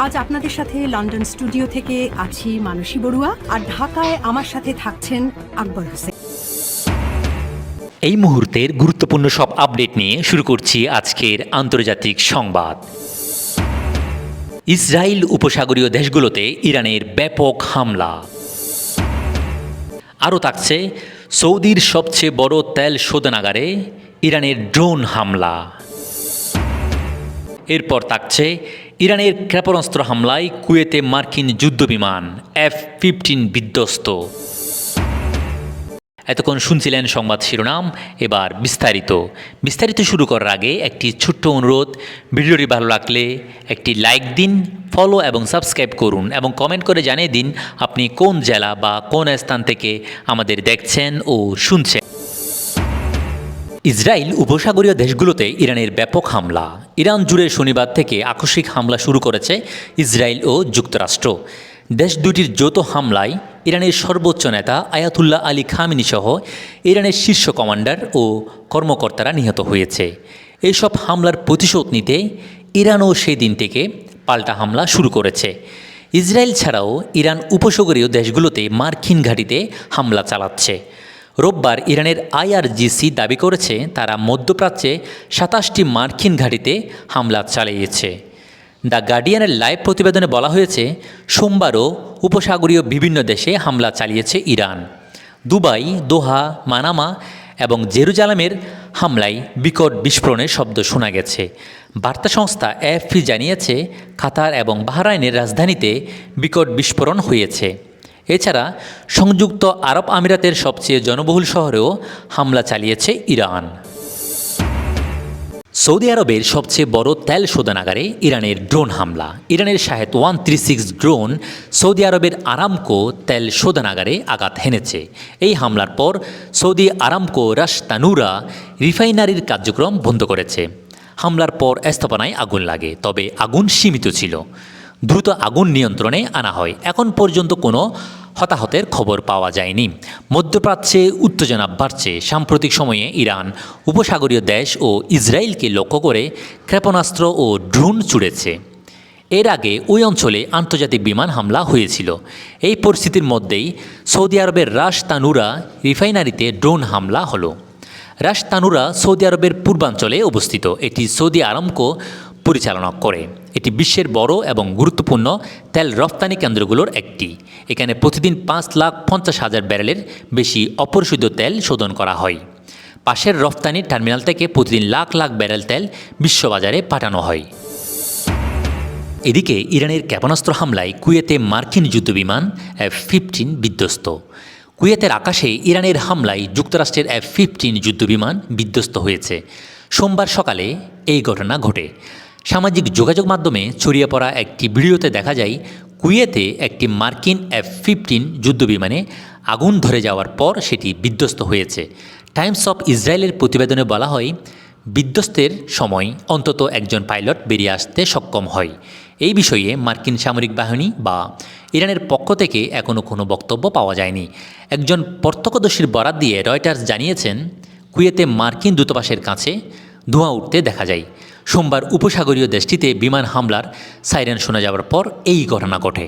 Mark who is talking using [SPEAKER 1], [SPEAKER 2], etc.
[SPEAKER 1] আজ আপনাদের সাথে লন্ডন স্টুডিও থেকে আছি মানসী বড়ুয়া, আর ঢাকায় আমার সাথে থাকছেন আকবর হোসেন।
[SPEAKER 2] এই মুহূর্তের গুরুত্বপূর্ণ সব আপডেট নিয়ে শুরু করছি আজকের আন্তর্জাতিক সংবাদ। ইসরায়েল উপসাগরীয় দেশগুলোতে ইরানের ব্যাপক হামলা। আরও থাকছে সৌদির সবচেয়ে বড় তেল শোধনাগারে ইরানের ড্রোন হামলা। এরপর থাকছে ইরানের ক্ষেপণাস্ত্র হামলায় কুয়েতে মার্কিন যুদ্ধবিমান F-15 বিধ্বস্ত। এতক্ষণ শুনছিলেন সংবাদ শিরোনাম, এবার বিস্তারিত শুরু করার আগে একটি ছোট্ট অনুরোধ, ভিডিওটি ভালো লাগলে একটি লাইক দিন, ফলো এবং সাবস্ক্রাইব করুন এবং কমেন্ট করে জানিয়ে দিন আপনি কোন জেলা বা কোন স্থান থেকে আমাদের দেখছেন ও শুনছেন। ইসরায়েল উপসাগরীয় দেশগুলোতে ইরানের ব্যাপক হামলা। ইরান জুড়ে শনিবার থেকে আকস্মিক হামলা শুরু করেছে ইসরায়েল ও যুক্তরাষ্ট্র। দেশ দুটির যৌথ হামলায় ইরানের সর্বোচ্চ নেতা আয়াতুল্লাহ আলী খামেনি সহ ইরানের শীর্ষ কমান্ডার ও কর্মকর্তারা নিহত হয়েছে। এইসব হামলার প্রতিশোধ নিতে ইরানও সেই দিন থেকে পাল্টা হামলা শুরু করেছে। ইসরায়েল ছাড়াও ইরান উপসাগরীয় দেশগুলোতে মার্কিন ঘাঁটিতে হামলা চালাচ্ছে। রোববার ইরানের IRGC দাবি করেছে তারা মধ্যপ্রাচ্যে 27টি মার্কিন ঘাঁটিতে হামলা চালিয়েছে। দ্য গার্ডিয়ানের লাইভ প্রতিবেদনে বলা হয়েছে, সোমবারও উপসাগরীয় বিভিন্ন দেশে হামলা চালিয়েছে ইরান। দুবাই, দোহা, মানামা এবং জেরুজালেমের হামলায় বিকট বিস্ফোরণের শব্দ শোনা গেছে। বার্তা সংস্থা AFP জানিয়েছে কাতার এবং বাহরাইনের রাজধানীতে বিকট বিস্ফোরণ হয়েছে। এছাড়া সংযুক্ত আরব আমিরাতের সবচেয়ে জনবহুল শহরেও হামলা চালিয়েছে ইরান। সৌদি আরবের সবচেয়ে বড় তেল শোধনাগারে ইরানের ড্রোন হামলা। ইরানের শাহেদ 136 ড্রোন সৌদি আরবের আরামকো তেল শোধনাগারে আঘাত হেনেছে। এই হামলার পর সৌদি আরামকো রাস তানুরা রিফাইনারির কার্যক্রম বন্ধ করেছে। হামলার পর স্থাপনায় আগুন লাগে, তবে আগুন সীমিত ছিল। দ্রুত আগুন নিয়ন্ত্রণে আনা হয়। এখন পর্যন্ত কোনো হতাহতের খবর পাওয়া যায়নি। মধ্যপ্রাচ্যে উত্তেজনা বাড়ছে। সাম্প্রতিক সময়ে ইরান উপসাগরীয় দেশ ও ইসরায়েলকে লক্ষ্য করে ক্ষেপণাস্ত্র ও ড্রোন ছুড়েছে। এর আগে ওই অঞ্চলে আন্তর্জাতিক বিমান হামলা হয়েছিল। এই পরিস্থিতির মধ্যেই সৌদি আরবের রাস তানুরা রিফাইনারিতে ড্রোন হামলা হলো। রাস তানুরা সৌদি আরবের পূর্বাঞ্চলে অবস্থিত। এটি সৌদি আরামকো পরিচালনা করে। এটি বিশ্বের বড় এবং গুরুত্বপূর্ণ তেল রপ্তানি কেন্দ্রগুলোর একটি। এখানে প্রতিদিন 5,50,000 ব্যারেলের বেশি অপরিশোধিত তেল শোধন করা হয়। পাশের রপ্তানি টার্মিনাল থেকে প্রতিদিন লাখ লাখ ব্যারেল তেল বিশ্ববাজারে পাঠানো হয়। এদিকে ইরানের ক্ষেপণাস্ত্র হামলায় কুয়েতে মার্কিন যুদ্ধবিমান F-15 বিধ্বস্ত। কুয়েতের আকাশে ইরানের হামলায় যুক্তরাষ্ট্রের F-15 যুদ্ধবিমান বিধ্বস্ত হয়েছে। সোমবার সকালে এই ঘটনা ঘটে। সামাজিক যোগাযোগ মাধ্যমে ছড়িয়ে পড়া একটি ভিডিওতে দেখা যায় কুয়েতে একটি মার্কিন F-15 যুদ্ধবিমানে আগুন ধরে যাওয়ার পর সেটি বিধ্বস্ত হয়েছে। টাইমস অফ ইসরায়েলের প্রতিবেদনে বলা হয়, বিধ্বস্তের সময় অন্তত একজন পাইলট বেরিয়ে আসতে সক্ষম হয়। এই বিষয়ে মার্কিন সামরিক বাহিনী বা ইরানের পক্ষ থেকে এখনও কোনো বক্তব্য পাওয়া যায়নি। একজন প্রত্যক্ষদর্শীর বরাত দিয়ে রয়টার্স জানিয়েছেন, কুয়েতে মার্কিন দূতাবাসের কাছে ধোঁয়া উঠতে দেখা যায়। সোমবার উপসাগরীয় দেশটিতে বিমান হামলার সাইরেন শোনা যাওয়ার পর এই ঘটনা ঘটে।